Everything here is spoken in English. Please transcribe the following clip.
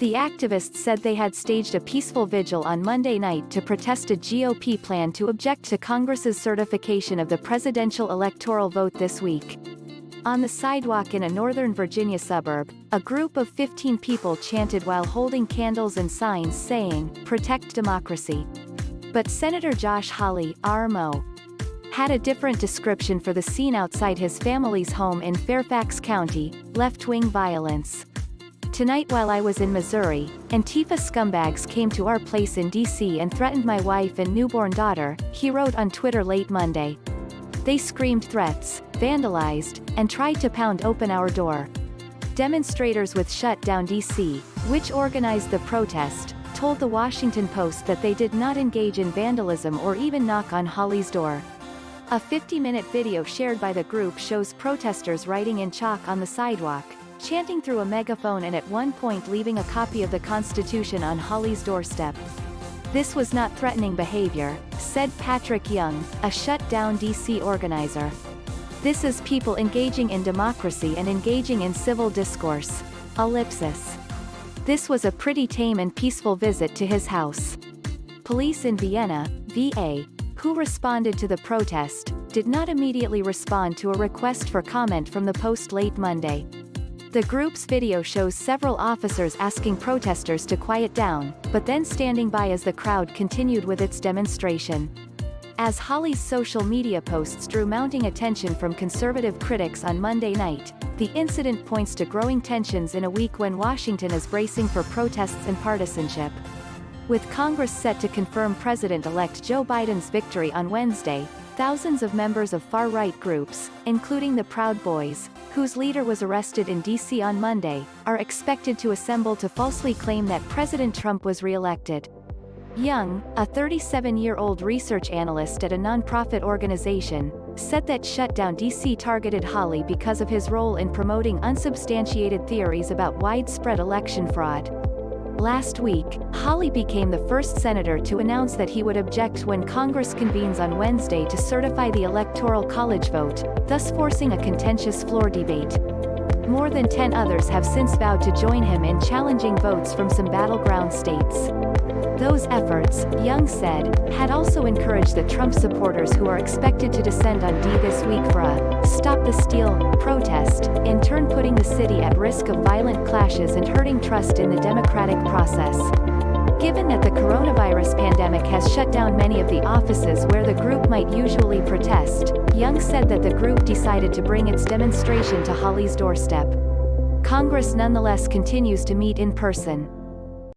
The activists said they had staged a peaceful vigil on Monday night to protest a GOP plan to object to Congress's certification of the presidential electoral vote this week. On the sidewalk in a Northern Virginia suburb, a group of 15 people chanted while holding candles and signs saying, "Protect democracy." But Senator Josh Hawley, RMO, had a different description for the scene outside his family's home in Fairfax County: left-wing violence. "Tonight while I was in Missouri, Antifa scumbags came to our place in D.C. and threatened my wife and newborn daughter," he wrote on Twitter late Monday. "They screamed threats, vandalized, and tried to pound open our door." Demonstrators with Shut Down D.C., which organized the protest, told the Washington Post that they did not engage in vandalism or even knock on Hawley's door. A 50-minute video shared by the group shows protesters writing in chalk on the sidewalk, chanting through a megaphone and at one point leaving a copy of the Constitution on Hawley's doorstep. "This was not threatening behavior," said Patrick Young, a Shut Down D.C. organizer. "This is people engaging in democracy and engaging in civil discourse. Ellipsis. This was a pretty tame and peaceful visit to his house." Police in Vienna, VA, who responded to the protest, did not immediately respond to a request for comment from the Post late Monday. The group's video shows several officers asking protesters to quiet down, but then standing by as the crowd continued with its demonstration. As Hawley's social media posts drew mounting attention from conservative critics on Monday night, the incident points to growing tensions in a week when Washington is bracing for protests and partisanship. With Congress set to confirm President-elect Joe Biden's victory on Wednesday, thousands of members of far-right groups, including the Proud Boys, whose leader was arrested in D.C. on Monday, are expected to assemble to falsely claim that President Trump was re-elected. Young, a 37-year-old research analyst at a nonprofit organization, said that Shut Down D.C. targeted Hawley because of his role in promoting unsubstantiated theories about widespread election fraud. Last week, Hawley became the first senator to announce that he would object when Congress convenes on Wednesday to certify the Electoral College vote, thus forcing a contentious floor debate. More than 10 others have since vowed to join him in challenging votes from some battleground states. Those efforts, Young said, had also encouraged the Trump supporters who are expected to descend on D this week for a "Stop the Steal" protest, in turn putting the city at risk of violent clashes and hurting trust in the democratic process. Given that the coronavirus pandemic has shut down many of the offices where the group might usually protest, Young said that the group decided to bring its demonstration to Hawley's doorstep. Congress nonetheless continues to meet in person.